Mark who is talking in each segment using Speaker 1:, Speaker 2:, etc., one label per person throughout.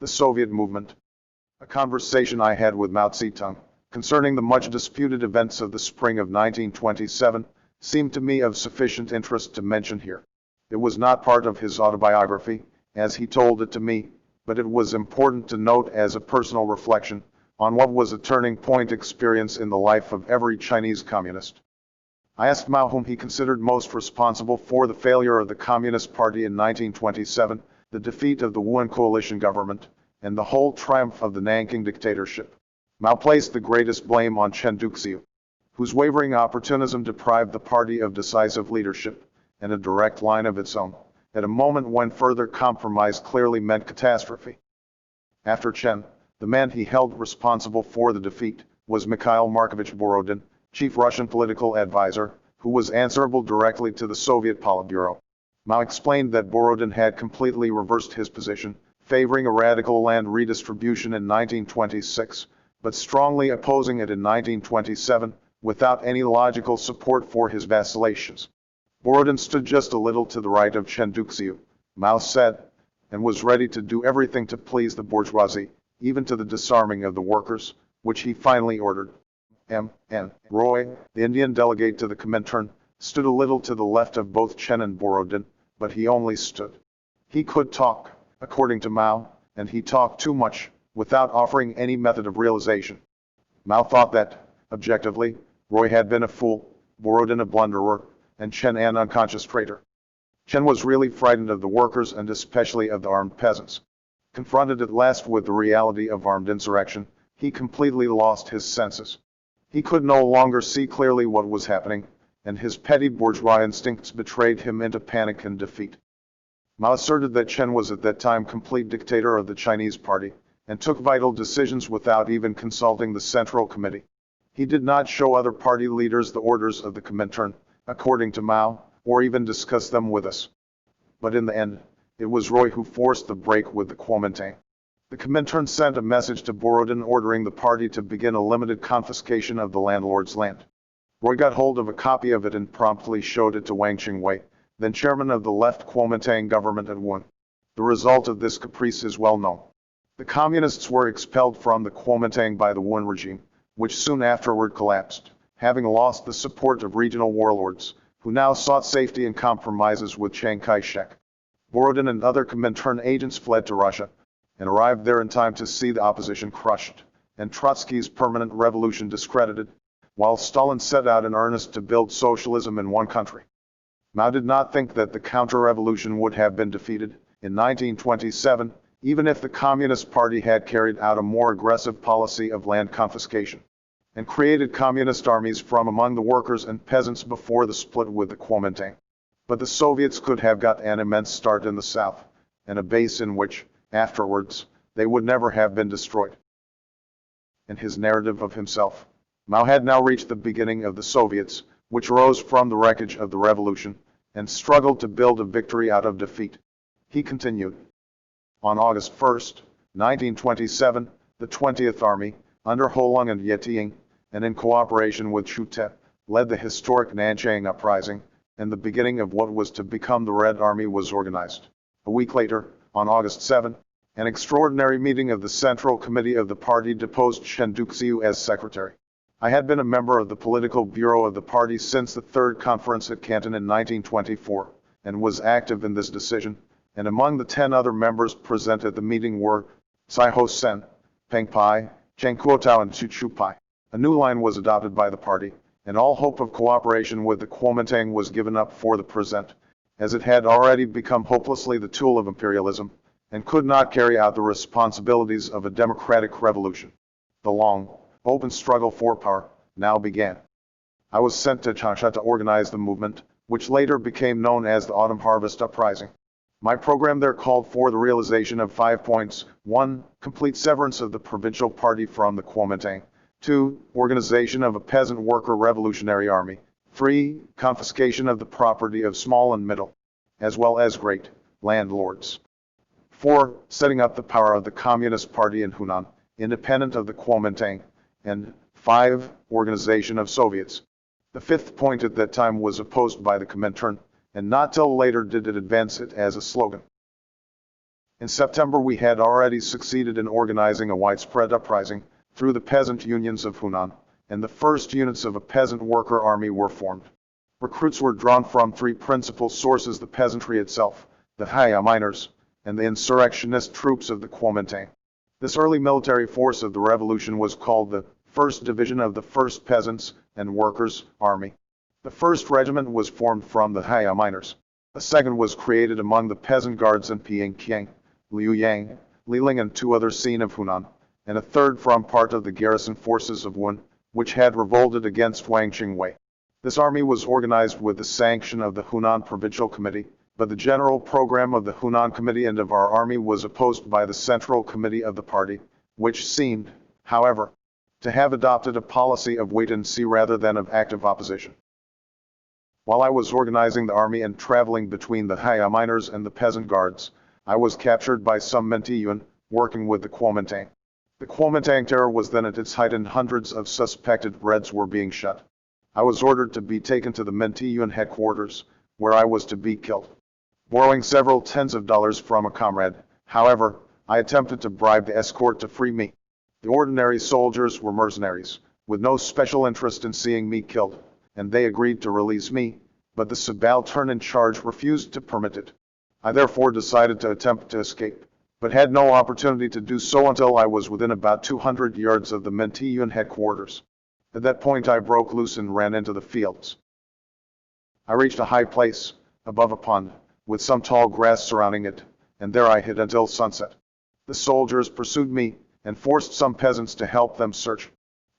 Speaker 1: The Soviet movement. A conversation I had with Mao Zedong concerning the much disputed events of the spring of 1927 seemed to me of sufficient interest to mention here. It was not part of his autobiography, as he told it to me, but it was important to note as a personal reflection on what was a turning point experience in the life of every Chinese communist. I asked Mao whom he considered most responsible for the failure of the Communist Party in 1927, the defeat of the Wuhan coalition government, and the whole triumph of the Nanking dictatorship. Mao placed the greatest blame on Chen Duxiu, whose wavering opportunism deprived the party of decisive leadership and a direct line of its own, at a moment when further compromise clearly meant catastrophe. After Chen, the man he held responsible for the defeat was Mikhail Markovich Borodin, chief Russian political advisor, who was answerable directly to the Soviet Politburo. Mao explained that Borodin had completely reversed his position, favoring a radical land redistribution in 1926, but strongly opposing it in 1927, without any logical support for his vacillations. Borodin stood just a little to the right of Chen Duxiu, Mao said, and was ready to do everything to please the bourgeoisie, even to the disarming of the workers, which he finally ordered. M.N. Roy, the Indian delegate to the Comintern, stood a little to the left of both Chen and Borodin, but he only stood. He could talk, according to Mao, and he talked too much, without offering any method of realization. Mao thought that, objectively, Roy had been a fool, Borodin a blunderer, and Chen an unconscious traitor. Chen was really frightened of the workers and especially of the armed peasants. Confronted at last with the reality of armed insurrection, he completely lost his senses. He could no longer see clearly what was happening, and his petty bourgeois instincts betrayed him into panic and defeat. Mao asserted that Chen was at that time complete dictator of the Chinese party, and took vital decisions without even consulting the Central Committee. He did not show other party leaders the orders of the Comintern, according to Mao, or even discuss them with us. But in the end, it was Roy who forced the break with the Kuomintang. The Comintern sent a message to Borodin ordering the party to begin a limited confiscation of the landlord's land. Roy got hold of a copy of it and promptly showed it to Wang Qingwei, then chairman of the left Kuomintang government at Wuhan. The result of this caprice is well known. The communists were expelled from the Kuomintang by the Wuhan regime, which soon afterward collapsed, having lost the support of regional warlords, who now sought safety in compromises with Chiang Kai-shek. Borodin and other Comintern agents fled to Russia, and arrived there in time to see the opposition crushed, and Trotsky's permanent revolution discredited, while Stalin set out in earnest to build socialism in one country. Mao did not think that the counter-revolution would have been defeated in 1927, even if the Communist Party had carried out a more aggressive policy of land confiscation, and created communist armies from among the workers and peasants before the split with the Kuomintang. But the Soviets could have got an immense start in the South, and a base in which, afterwards, they would never have been destroyed. In his narrative of himself, Mao had now reached the beginning of the Soviets, which rose from the wreckage of the revolution, and struggled to build a victory out of defeat. He continued. On August 1, 1927, the 20th Army, under Ho Lung and Ye Ting, and in cooperation with Chu Te, led the historic Nanchang Uprising, and the beginning of what was to become the Red Army was organized. A week later, on August 7, an extraordinary meeting of the Central Committee of the party deposed Chen Duxiu as secretary. I had been a member of the political bureau of the party since the Third Conference at Canton in 1924, and was active in this decision, and among the 10 other members present at the meeting were Tsai Ho-sen, Peng Pai, Cheng Kuo-tao and Chu Chu-pai. A new line was adopted by the party, and all hope of cooperation with the Kuomintang was given up for the present, as it had already become hopelessly the tool of imperialism, and could not carry out the responsibilities of a democratic revolution. The long, open struggle for power now began. I was sent to Changsha to organize the movement, which later became known as the Autumn Harvest Uprising. My program there called for the realization of 5 points. 1. Complete severance of the provincial party from the Kuomintang. 2. Organization of a peasant worker revolutionary army. 3. Confiscation of the property of small and middle, as well as great, landlords. 4. Setting up the power of the Communist Party in Hunan, independent of the Kuomintang. And 5. Organization of Soviets. The 5th point at that time was opposed by the Comintern, and not till later did it advance it as a slogan. In September we had already succeeded in organizing a widespread uprising through the peasant unions of Hunan, and the first units of a peasant worker army were formed. Recruits were drawn from three principal sources: the peasantry itself, the Haya miners, and the insurrectionist troops of the Kuomintang. This early military force of the revolution was called the 1st Division of the 1st Peasants and Workers' Army. The 1st Regiment was formed from the Haya miners. A second was created among the peasant guards in Pianqiang, Liuyang, Liling and two other seen of Hunan, and a third from part of the garrison forces of Wun, which had revolted against Wang Qingwei. This army was organized with the sanction of the Hunan Provincial Committee, but the general program of the Hunan Committee and of our army was opposed by the Central Committee of the party, which seemed, however, to have adopted a policy of wait and see rather than of active opposition. While I was organizing the army and traveling between the Haya miners and the peasant guards, I was captured by some Mentiyuan working with the Kuomintang. The Kuomintang terror was then at its height and hundreds of suspected Reds were being shot. I was ordered to be taken to the Mentiyuan headquarters, where I was to be killed. Borrowing several tens of dollars from a comrade, however, I attempted to bribe the escort to free me. The ordinary soldiers were mercenaries, with no special interest in seeing me killed, and they agreed to release me, but the subaltern in charge refused to permit it. I therefore decided to attempt to escape, but had no opportunity to do so until I was within about 200 yards of the Mentiyuan headquarters. At that point I broke loose and ran into the fields. I reached a high place, above a pond, with some tall grass surrounding it, and there I hid until sunset. The soldiers pursued me, and forced some peasants to help them search.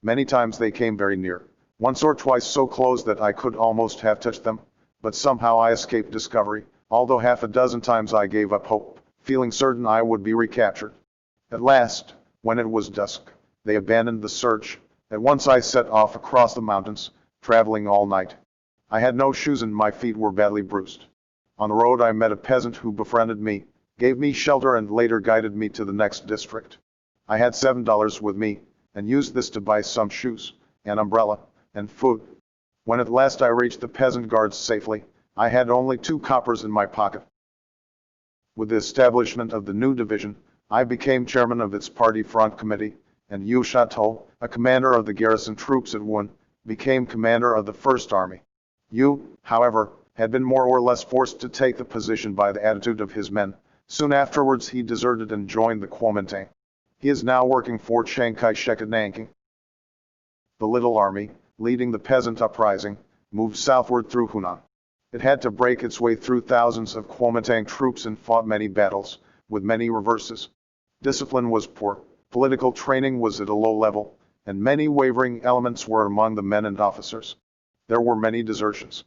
Speaker 1: Many times they came very near, once or twice so close that I could almost have touched them, but somehow I escaped discovery, although half a dozen times I gave up hope, feeling certain I would be recaptured. At last, when it was dusk, they abandoned the search. At once I set off across the mountains, traveling all night. I had no shoes and my feet were badly bruised. On the road I met a peasant who befriended me, gave me shelter and later guided me to the next district. I had $7 with me, and used this to buy some shoes, an umbrella, and food. When at last I reached the peasant guards safely, I had only 2 coppers in my pocket. With the establishment of the new division, I became chairman of its party front committee, and Yu Shatou, a commander of the garrison troops at Wun, became commander of the First Army. Yu, however, had been more or less forced to take the position by the attitude of his men. Soon afterwards he deserted and joined the Kuomintang. He is now working for Chiang Kai-shek at Nanking. The little army, leading the peasant uprising, moved southward through Hunan. It had to break its way through thousands of Kuomintang troops and fought many battles, with many reverses. Discipline was poor, political training was at a low level, and many wavering elements were among the men and officers. There were many desertions.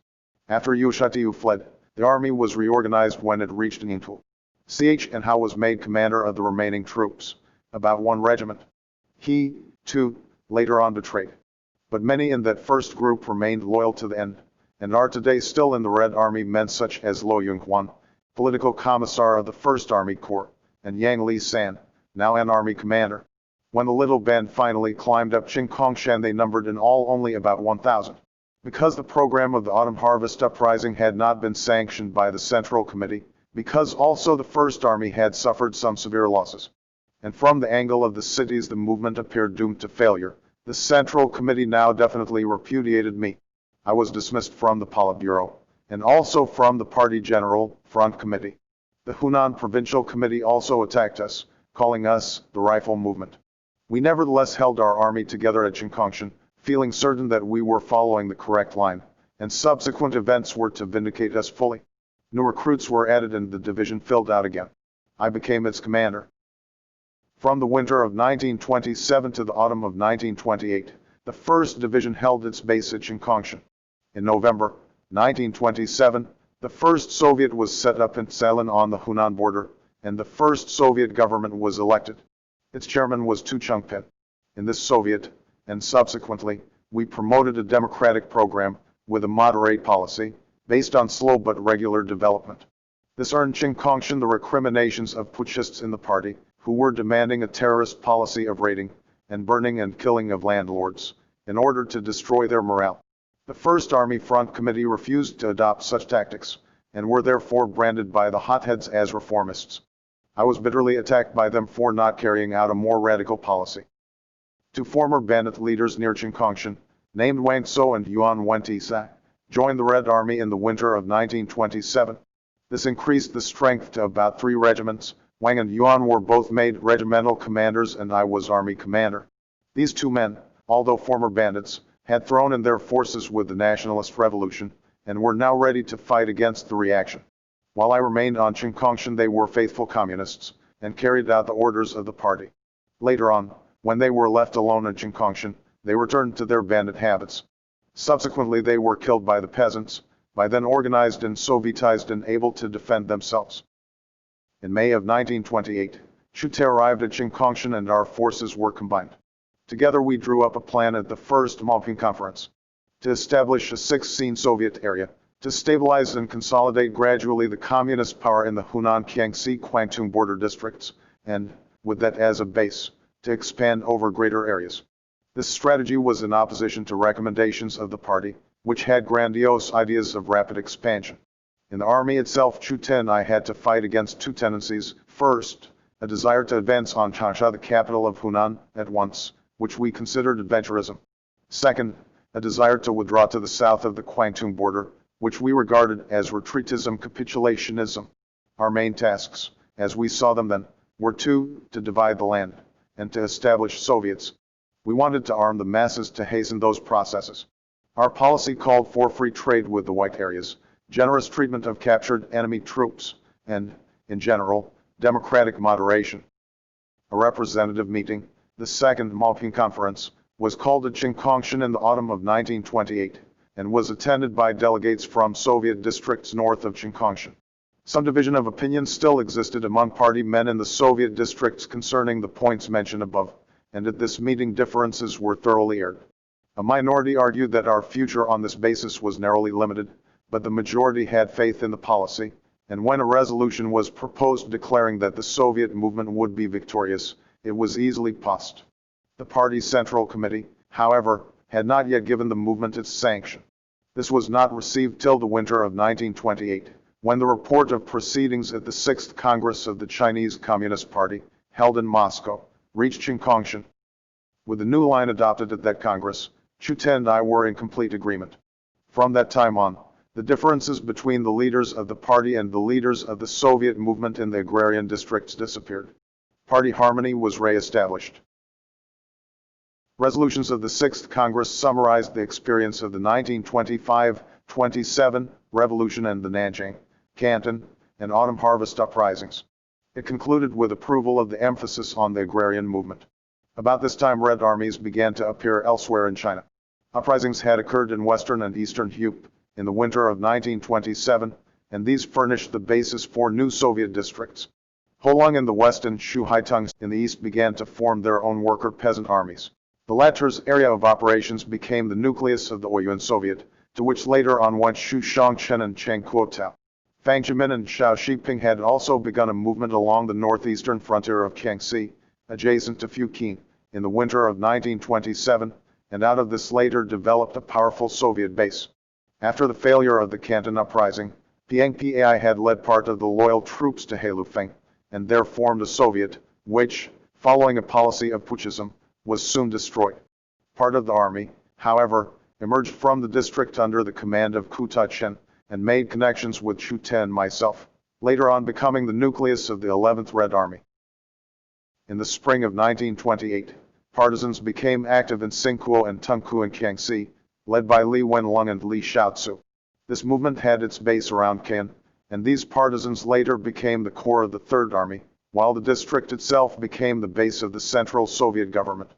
Speaker 1: After Yu Shatiu fled, the army was reorganized when it reached Ningtu. Ch. and Hao was made commander of the remaining troops, about 1 regiment. He, too, later on betrayed. But many in that first group remained loyal to the end, and are today still in the Red Army, men such as Lo Yunhuan, political commissar of the 1st Army Corps, and Yang Li San, now an army commander. When the little band finally climbed up Qingkongshan they numbered in all only about 1,000. Because the program of the autumn harvest uprising had not been sanctioned by the Central Committee, because also the First Army had suffered some severe losses, and from the angle of the cities the movement appeared doomed to failure, the Central Committee now definitely repudiated me. I was dismissed from the Politburo, and also from the Party General Front Committee. The Hunan Provincial Committee also attacked us, calling us the Rifle Movement. We nevertheless held our army together at Qingkongshan, feeling certain that we were following the correct line, and subsequent events were to vindicate us fully. New recruits were added and the division filled out again. I became its commander. From the winter of 1927 to the autumn of 1928, the 1st Division held its base at Qingkongshan. In November 1927, the 1st Soviet was set up in Tsalin on the Hunan border, and the 1st Soviet government was elected. Its chairman was Tu Chengpin. In this Soviet, and subsequently, we promoted a democratic program, with a moderate policy, based on slow but regular development. This earned Qingkongshan the recriminations of putschists in the party, who were demanding a terrorist policy of raiding, and burning and killing of landlords, in order to destroy their morale. The First Army Front Committee refused to adopt such tactics, and were therefore branded by the hotheads as reformists. I was bitterly attacked by them for not carrying out a more radical policy. Two former bandit leaders near Qingkongshan, named Wang Tso and Yuan Wentisa, joined the Red Army in the winter of 1927. This increased the strength to about 3 regiments. Wang and Yuan were both made regimental commanders and I was army commander. These two men, although former bandits, had thrown in their forces with the nationalist revolution, and were now ready to fight against the reaction. While I remained on Qingkongshan, they were faithful communists, and carried out the orders of the party. Later on, when they were left alone in Qingkongshan, they returned to their bandit habits. Subsequently they were killed by the peasants, by then organized and Sovietized and able to defend themselves. In May of 1928, Chu Te arrived at Qingkongshan and our forces were combined. Together we drew up a plan at the First Mauping Conference to establish a 6-scene Soviet area, to stabilize and consolidate gradually the communist power in the Hunan-Kiangsi-Kwangtung border districts, and, with that as a base, to expand over greater areas. This strategy was in opposition to recommendations of the party, which had grandiose ideas of rapid expansion. In the army itself, Chu Te and I had to fight against 2 tendencies. First, a desire to advance on Changsha, the capital of Hunan, at once, which we considered adventurism. Second, a desire to withdraw to the south of the Kwangtung border, which we regarded as retreatism, capitulationism. Our main tasks, as we saw them then, were to divide the land, and to establish Soviets. We wanted to arm the masses to hasten those processes. Our policy called for free trade with the white areas, generous treatment of captured enemy troops, and, in general, democratic moderation. A representative meeting, the Second Mauping Conference, was called at Qingkongshan in the autumn of 1928, and was attended by delegates from Soviet districts north of Qingkongshan. Some division of opinion still existed among party men in the Soviet districts concerning the points mentioned above, and at this meeting differences were thoroughly aired. A minority argued that our future on this basis was narrowly limited, but the majority had faith in the policy, and when a resolution was proposed declaring that the Soviet movement would be victorious, it was easily passed. The party's Central Committee, however, had not yet given the movement its sanction. This was not received till the winter of 1928, when the report of proceedings at the 6th Congress of the Chinese Communist Party, held in Moscow, reached Qingkongshan. With the new line adopted at that Congress, Chu Te and I were in complete agreement. From that time on, the differences between the leaders of the party and the leaders of the Soviet movement in the agrarian districts disappeared. Party harmony was re-established. Resolutions of the 6th Congress summarized the experience of the 1925-27 Revolution and the Nanjing, Canton, and Autumn Harvest uprisings. It concluded with approval of the emphasis on the agrarian movement. About this time Red armies began to appear elsewhere in China. Uprisings had occurred in western and eastern Hupe in the winter of 1927, and these furnished the basis for new Soviet districts. Holong in the west and Shuhaitung in the east began to form their own worker-peasant armies. The latter's area of operations became the nucleus of the Oiyuan Soviet, to which later on went Xu Shangchen and Cheng Kuotao. Fang Jimin and Xiao Shiping had also begun a movement along the northeastern frontier of Kiangsi, adjacent to Fujian, in the winter of 1927, and out of this later developed a powerful Soviet base. After the failure of the Canton uprising, Piang Pai had led part of the loyal troops to Heilufeng, and there formed a Soviet, which, following a policy of putschism, was soon destroyed. Part of the army, however, emerged from the district under the command of Ku Ta-chen, and made connections with Chu Te and myself, later on becoming the nucleus of the 11th Red Army. In the spring of 1928, partisans became active in Xingguo and Tungku and Kiangsi, led by Li Wenlong and Li Xiaozu. This movement had its base around Can, and these partisans later became the core of the Third Army, while the district itself became the base of the Central Soviet government.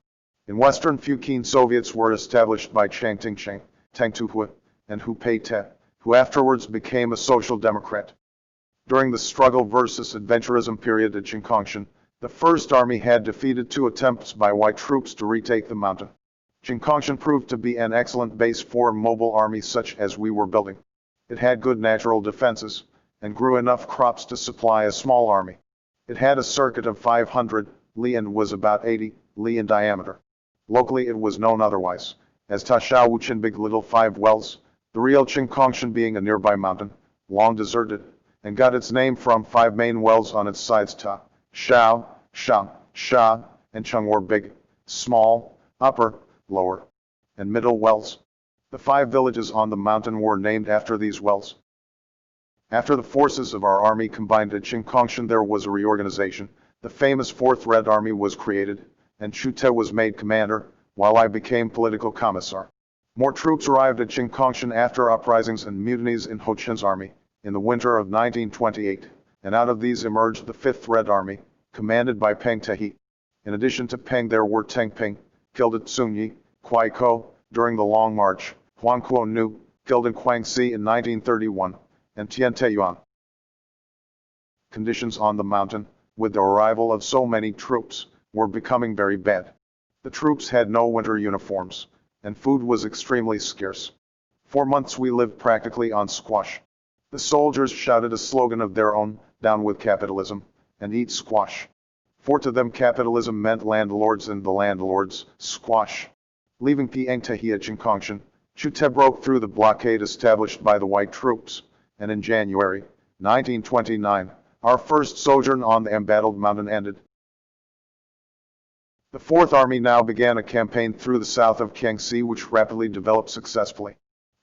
Speaker 1: In western Fujian Soviets were established by Chiang Ting-cheng, Tang Tu-hui, and Hu Pei-te, who afterwards became a social democrat. During the struggle versus adventurism period at Qingkongshan, the First Army had defeated 2 attempts by white troops to retake the mountain. Qingkongshan proved to be an excellent base for a mobile army such as we were building. It had good natural defenses, and grew enough crops to supply a small army. It had a circuit of 500 li and was about 80 li in diameter. Locally it was known otherwise, as Ta Shao Wuchen Big Little 5 Wells, the real Qingkongshan being a nearby mountain, long deserted, and got its name from 5 main wells on its sides Ta, Shao, Shang, Sha, and Chung were big, small, upper, lower, and middle wells. The 5 villages on the mountain were named after these wells. After the forces of our army combined at Qingkongshan, there was a reorganization. The famous 4th Red Army was created, and Chu Te was made commander, while I became political commissar. More troops arrived at Qingkongshan after uprisings and mutinies in Ho Chin's army in the winter of 1928, and out of these emerged the 5th Red Army, commanded by Peng Tehi. In addition to Peng, there were Teng Ping, killed at Sunyi, Kwai Ko during the Long March, Huang Kuo Nu, killed in Guangxi in 1931, and Tian Taiyuan. Conditions on the mountain, with the arrival of so many troops, were becoming very bad. The troops had no winter uniforms, and food was extremely scarce. 4 months we lived practically on squash. The soldiers shouted a slogan of their own, "Down with capitalism," and "Eat squash." For to them capitalism meant landlords and the landlords, squash. Leaving Peng Tehi at Qingkongshan, Chu Te broke through the blockade established by the white troops, and in January 1929, our first sojourn on the embattled mountain ended. The 4th Army now began a campaign through the south of Jiangxi, which rapidly developed successfully.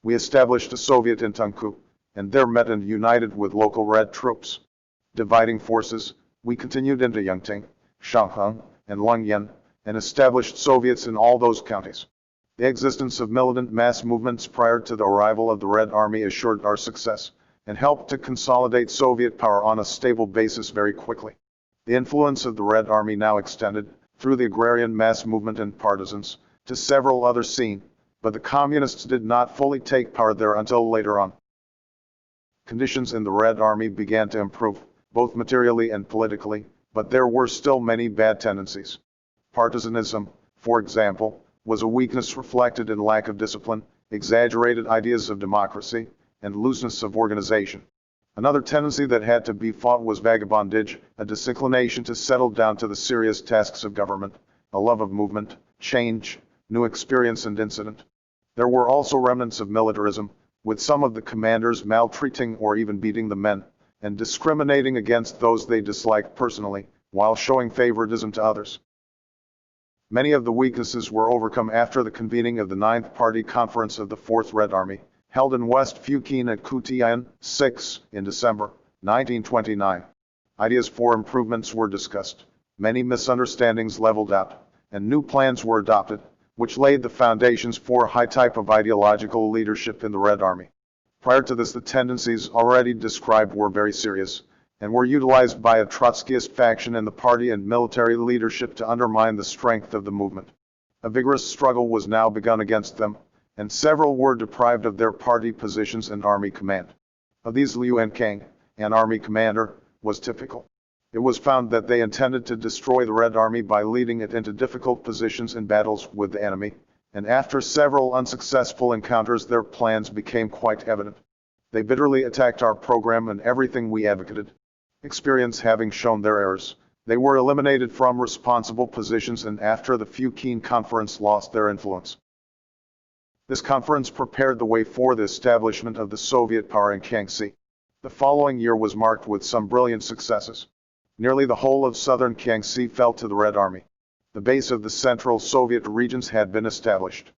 Speaker 1: We established a Soviet in Tungku, and there met and united with local Red troops. Dividing forces, we continued into Yangting, Shanghai, and Longyan, and established Soviets in all those counties. The existence of militant mass movements prior to the arrival of the Red Army assured our success, and helped to consolidate Soviet power on a stable basis very quickly. The influence of the Red Army now extended, through the agrarian mass movement and partisans, to several other scenes, but the communists did not fully take power there until later on. Conditions in the Red Army began to improve, both materially and politically, but there were still many bad tendencies. Partisanism, for example, was a weakness reflected in lack of discipline, exaggerated ideas of democracy, and looseness of organization. Another tendency that had to be fought was vagabondage, a disinclination to settle down to the serious tasks of government, a love of movement, change, new experience and incident. There were also remnants of militarism, with some of the commanders maltreating or even beating the men, and discriminating against those they disliked personally, while showing favoritism to others. Many of the weaknesses were overcome after the convening of the 9th Party Conference of the 4th Red Army, held in West Fujian at Kutian, 6, in December 1929. Ideas for improvements were discussed, many misunderstandings leveled out, and new plans were adopted, which laid the foundations for a high type of ideological leadership in the Red Army. Prior to this, the tendencies already described were very serious, and were utilized by a Trotskyist faction in the party and military leadership to undermine the strength of the movement. A vigorous struggle was now begun against them, and several were deprived of their party positions and army command. Of these, Liu Enkang, an army commander, was typical. It was found that they intended to destroy the Red Army by leading it into difficult positions in battles with the enemy, and after several unsuccessful encounters their plans became quite evident. They bitterly attacked our program and everything we advocated. Experience having shown their errors, they were eliminated from responsible positions and after the Fujian Conference lost their influence. This conference prepared the way for the establishment of the Soviet power in Jiangxi. The following year was marked with some brilliant successes. Nearly the whole of southern Jiangxi fell to the Red Army. The base of the Central Soviet regions had been established.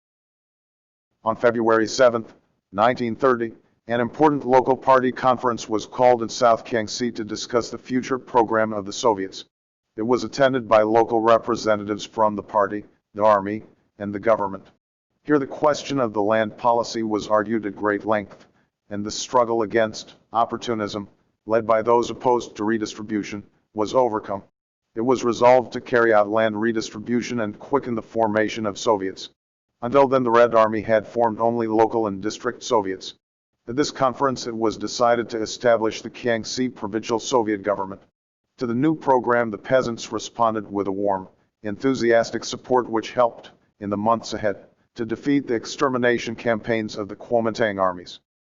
Speaker 1: On February 7, 1930, an important local party conference was called in South Jiangxi to discuss the future program of the Soviets. It was attended by local representatives from the party, the army, and the government. Here the question of the land policy was argued at great length, and the struggle against opportunism, led by those opposed to redistribution, was overcome. It was resolved to carry out land redistribution and quicken the formation of Soviets. Until then the Red Army had formed only local and district Soviets. At this conference it was decided to establish the Jiangxi Provincial Soviet government. To the new program the peasants responded with a warm, enthusiastic support which helped, in the months ahead, to defeat the extermination campaigns of the Kuomintang armies.